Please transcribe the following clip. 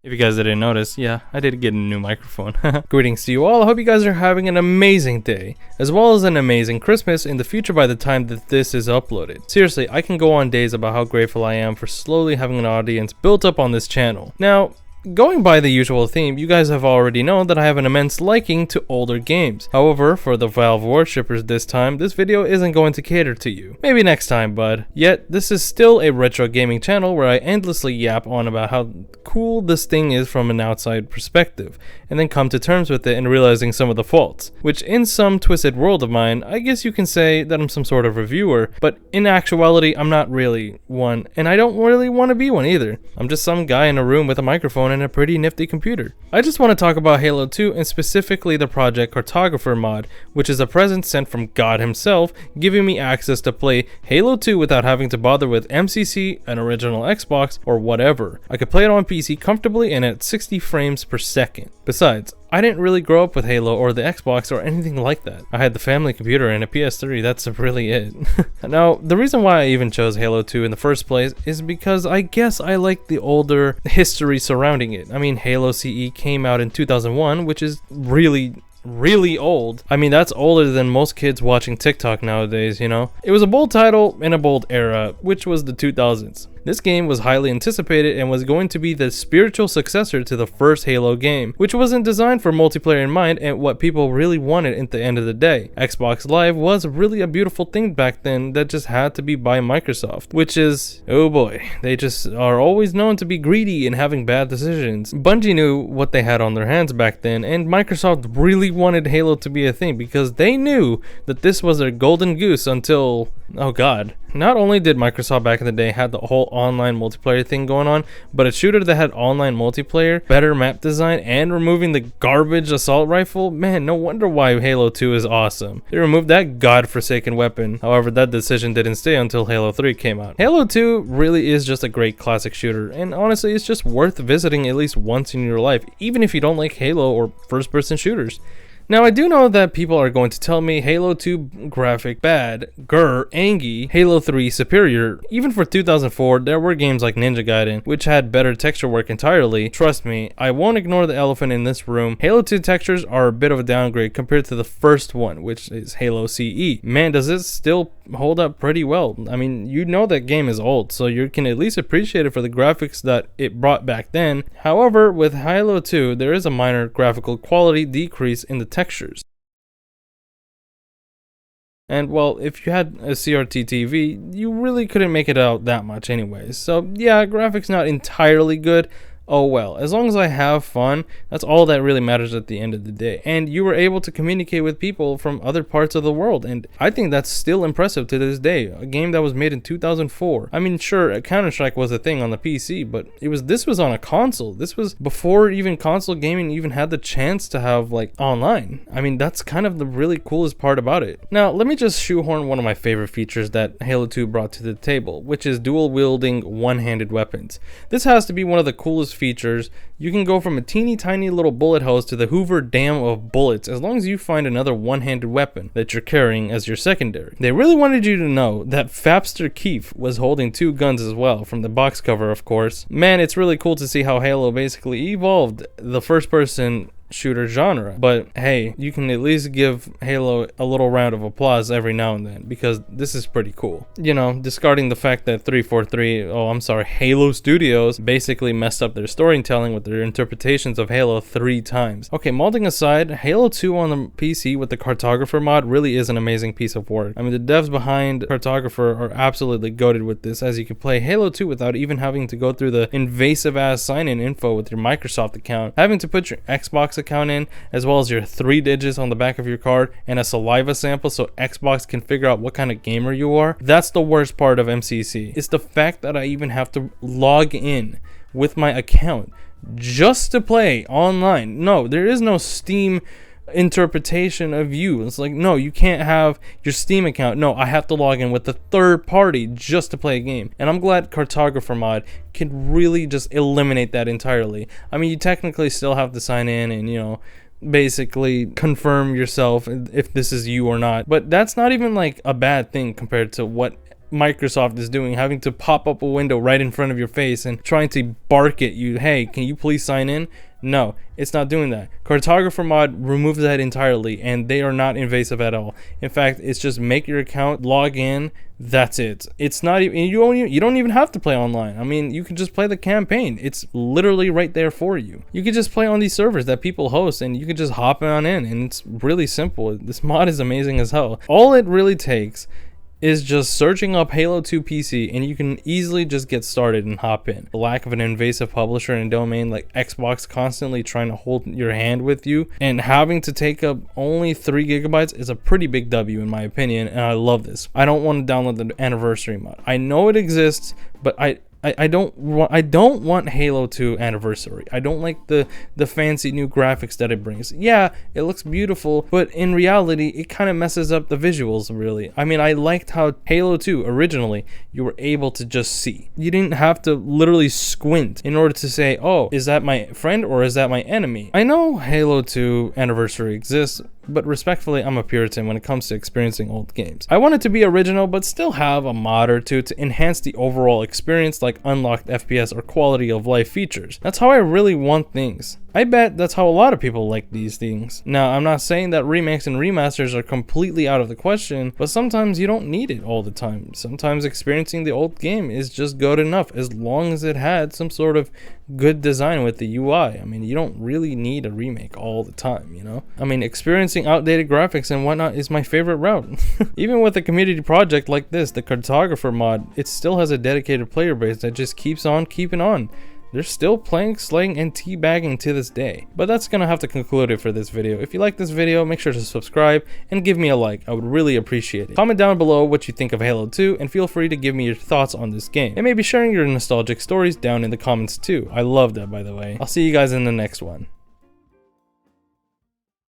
If you guys didn't notice, yeah, I did get a new microphone. Greetings to you all. I hope you guys are having an amazing day, as well as an amazing Christmas in the future by the time that this is uploaded. Seriously, I can go on days about how grateful I am for slowly having an audience built up on this channel. Now, going by the usual theme, you guys have already known that I have an immense liking to older games. However, for the Valve worshippers this time, this video isn't going to cater to you. Maybe next time, bud. Yet, this is still a retro gaming channel where I endlessly yap on about how cool this thing is from an outside perspective, and then come to terms with it and realizing some of the faults. Which, in some twisted world of mine, I guess you can say that I'm some sort of reviewer, but in actuality, I'm not really one, and I don't really want to be one either. I'm just some guy in a room with a microphone and a pretty nifty computer. I just want to talk about Halo 2 and specifically the project Cartographer mod, which is a present sent from God himself, giving me access to play Halo 2 without having to bother with MCC, an original Xbox, or whatever. I could play it on PC comfortably and at 60 frames per second. Besides, I didn't really grow up with Halo or the Xbox or anything like that. I had the family computer and a PS3, that's really it. Now, the reason why I even chose Halo 2 in the first place is because I guess I like the older history surrounding it. I mean, Halo CE came out in 2001, which is really old. I mean, that's older than most kids watching TikTok nowadays, you know? It was a bold title in a bold era, which was the 2000s. This game was highly anticipated and was going to be the spiritual successor to the first Halo game, which wasn't designed for multiplayer in mind and what people really wanted at the end of the day. Xbox Live was really a beautiful thing back then that just had to be by Microsoft, which is, oh boy, they just are always known to be greedy and having bad decisions. Bungie knew what they had on their hands back then, and Microsoft really wanted Halo to be a thing because they knew that this was their golden goose until, oh god. Not only did Microsoft back in the day have the whole online multiplayer thing going on, but a shooter that had online multiplayer, better map design, and removing the garbage assault rifle, man, no wonder why Halo 2 is awesome. They removed that godforsaken weapon. However, that decision didn't stay until Halo 3 came out. Halo 2 really is just a great classic shooter, and honestly, it's just worth visiting at least once in your life, even if you don't like Halo or first-person shooters. Now, I do know that people are going to tell me Halo 2 graphic bad, angy, Halo 3 superior. Even for 2004, there were games like Ninja Gaiden, which had better texture work entirely. Trust me, I won't ignore the elephant in this room. Halo 2 textures are a bit of a downgrade compared to the first one, which is Halo CE. Man, does it still hold up pretty well. I mean, you know that game is old, so you can at least appreciate it for the graphics that it brought back then. However, with Halo 2, there is a minor graphical quality decrease in the textures. And well, if you had a CRT TV, you really couldn't make it out that much anyways. So yeah, graphics not entirely good. Oh well, as long as I have fun, that's all that really matters at the end of the day. And you were able to communicate with people from other parts of the world, and I think that's still impressive to this day. A game that was made in 2004. I mean, sure, Counter-Strike was a thing on the PC, but this was on a console. This was before even console gaming even had the chance to have like online. I mean, that's kind of the really coolest part about it. Now, let me just shoehorn one of my favorite features that Halo 2 brought to the table, which is dual wielding one-handed weapons. This has to be one of the coolest features. You can go from a teeny tiny little bullet hose to the Hoover Dam of bullets as long as you find another one-handed weapon that you're carrying as your secondary. They really wanted you to know that Fapster Keef was holding two guns as well, from the box cover of course. Man, it's really cool to see how Halo basically evolved the first-person shooter genre, but hey, you can at least give Halo a little round of applause every now and then because this is pretty cool. You know, discarding the fact that Halo Studios basically messed up their storytelling with their interpretations of Halo 3 times. Okay, modding aside, Halo 2 on the PC with the Cartographer mod really is an amazing piece of work. I mean, the devs behind Cartographer are absolutely goated with this, as you can play Halo 2 without even having to go through the invasive ass sign-in info with your Microsoft account, having to put your Xbox account in, as well as your 3 digits on the back of your card and a saliva sample so Xbox can figure out what kind of gamer you are. That's the worst part of MCC. It's the fact that I even have to log in with my account just to play online. No, there is no Steam interpretation of you. It's like, no, you can't have your Steam account. No, I have to log in with the third party just to play a game. And I'm glad Cartographer mod can really just eliminate that entirely. I mean, you technically still have to sign in and, you know, basically confirm yourself if this is you or not. But that's not even like a bad thing compared to what Microsoft is doing, having to pop up a window right in front of your face and trying to bark at you, hey, can you please sign in? No, it's not doing that. Cartographer mod removes that entirely, and they are not invasive at all. In fact, it's just make your account, log in, that's it. It's not even, you don't even have to play online. I mean, you can just play the campaign. It's literally right there for you. You can just play on these servers that people host, and you can just hop on in, and it's really simple. This mod is amazing as hell. All it really takes is just searching up Halo 2 PC, and you can easily just get started and hop in. The lack of an invasive publisher and domain like Xbox constantly trying to hold your hand with you and having to take up only 3 gigabytes is a pretty big W in my opinion, and I love this. I don't want to download the anniversary mod. I know it exists, but I don't want Halo 2 Anniversary. I don't like the fancy new graphics that it brings. Yeah, it looks beautiful, but in reality, it kind of messes up the visuals, really. I mean, I liked how Halo 2, originally, you were able to just see. You didn't have to literally squint in order to say, oh, is that my friend or is that my enemy? I know Halo 2 Anniversary exists, but respectfully, I'm a Puritan when it comes to experiencing old games. I want it to be original, but still have a mod or two to enhance the overall experience, like unlocked FPS or quality of life features. That's how I really want things. I bet that's how a lot of people like these things. Now, I'm not saying that remakes and remasters are completely out of the question, but sometimes you don't need it all the time. Sometimes experiencing the old game is just good enough, as long as it had some sort of good design with the UI. I mean, you don't really need a remake all the time, you know? I mean, experiencing outdated graphics and whatnot is my favorite route. Even with a community project like this, the Cartographer mod, it still has a dedicated player base that just keeps on keeping on. They're still playing, slaying, and teabagging to this day. But that's gonna have to conclude it for this video. If you like this video, make sure to subscribe and give me a like. I would really appreciate it. Comment down below what you think of Halo 2, and feel free to give me your thoughts on this game. And maybe sharing your nostalgic stories down in the comments too. I love that, by the way. I'll see you guys in the next one.